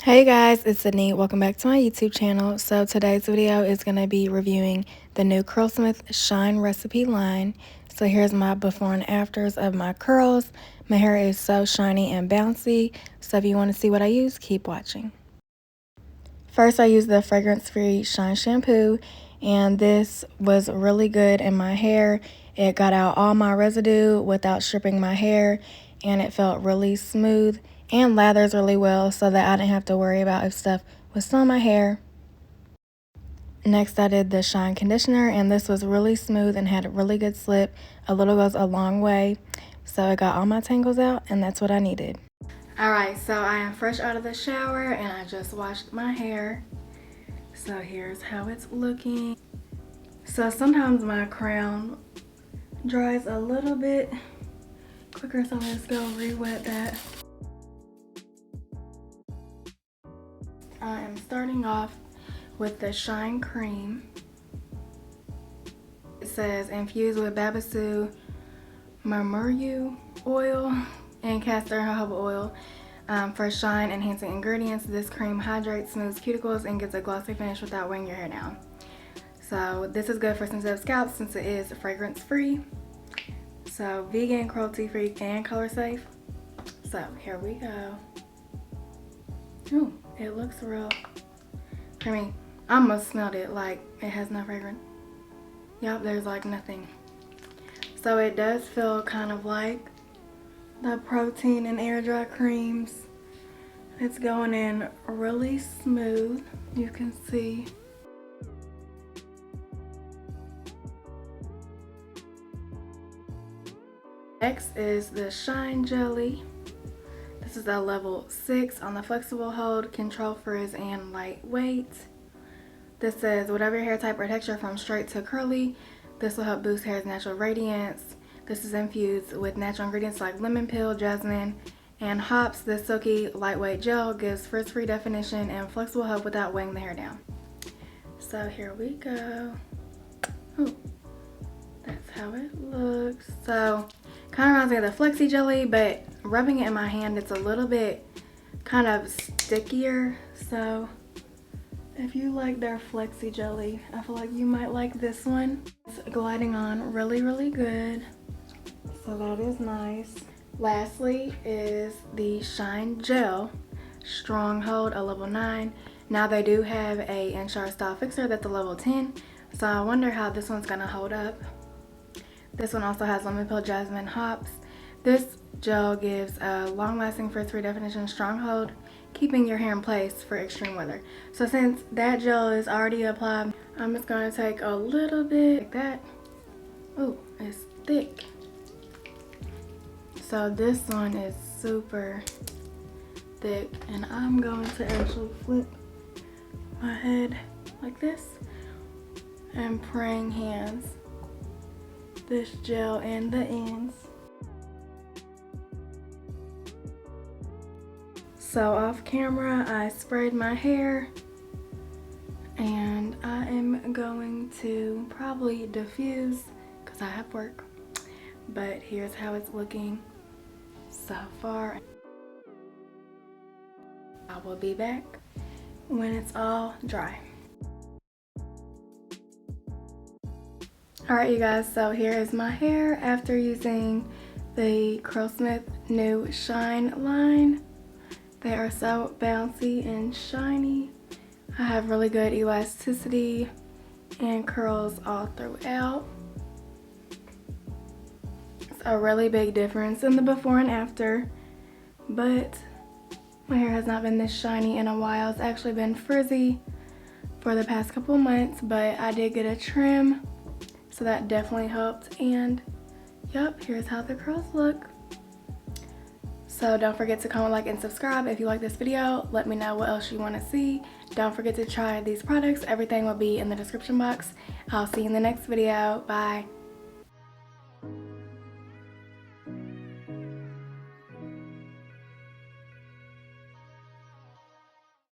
Hey guys, it's Sydney. Welcome back to my YouTube channel. So today's video is going to be reviewing the new Curlsmith Shine Recipe line. So here's my before and afters of my curls. My hair is so shiny and bouncy. So if you want to see what I use, keep watching. First, I used the fragrance-free Shine shampoo, and this was really good in my hair. It got out all my residue without stripping my hair, and it felt really smooth and lathers really well so that I didn't have to worry about if stuff was still in my hair. Next, I did the Shine conditioner, and this was really smooth and had a really good slip. A little goes a long way, so it got all my tangles out, and that's what I needed. Alright, so I am fresh out of the shower and I just washed my hair. So here's how it's looking. So sometimes my crown dries a little bit quicker, so I'm just gonna re-wet that. I am starting off with the Shine cream. It says infused with babassu, murmuru oil, and castor jojoba oil for shine enhancing ingredients. This cream hydrates, smooths cuticles, and gives a glossy finish without weighing your hair down. So this is good for sensitive scalps since it is fragrance free. So vegan, cruelty free, and color safe. So here we go. Ooh, it looks real. I mean, I almost smelled it like it has no fragrance. Yup, there's like nothing. So it does feel kind of like the protein and air dry creams. It's going in really smooth, you can see. Next is the Shine Jelly. This is a level 6 on the flexible hold, control frizz, and lightweight. This says whatever your hair type or texture from straight to curly, this will help boost hair's natural radiance. This is infused with natural ingredients like lemon peel, jasmine, and hops. This silky, lightweight gel gives frizz-free definition and flexible help without weighing the hair down. So here we go. Ooh, that's how it looks. So kind of reminds me of the Flexi Jelly, but rubbing it in my hand, it's a little bit kind of stickier. So if you like their Flexi Jelly, I feel like you might like this one. It's gliding on really, really good. So that is nice. Lastly is the Shine Gel Stronghold, a level 9. Now they do have a Ensure Style Fixer that's a level 10. So I wonder how this one's gonna hold up. This one also has lemon peel, jasmine, hops. This gel gives a long-lasting frizz-free definition stronghold, keeping your hair in place for extreme weather. So since that gel is already applied, I'm just gonna take a little bit like that. Ooh, it's thick. So this one is super thick, and I'm going to actually flip my head like this and praying hands this gel in the ends. So off camera, I sprayed my hair, and I am going to probably diffuse because I have work. But here's how it's looking so far. I will be back when it's all dry. Alright you guys, so here is my hair after using the Curlsmith new Shine line. They are so bouncy and shiny. I have really good elasticity and curls all throughout. It's a really big difference in the before and after, but my hair has not been this shiny in a while. It's actually been frizzy for the past couple months, but I did get a trim, so that definitely helped. And yep, here's how the curls look. So don't forget to comment, like, and subscribe if you like this video. Let me know what else you want to see. Don't forget to try these products. Everything will be in the description box. I'll see you in the next video. Bye.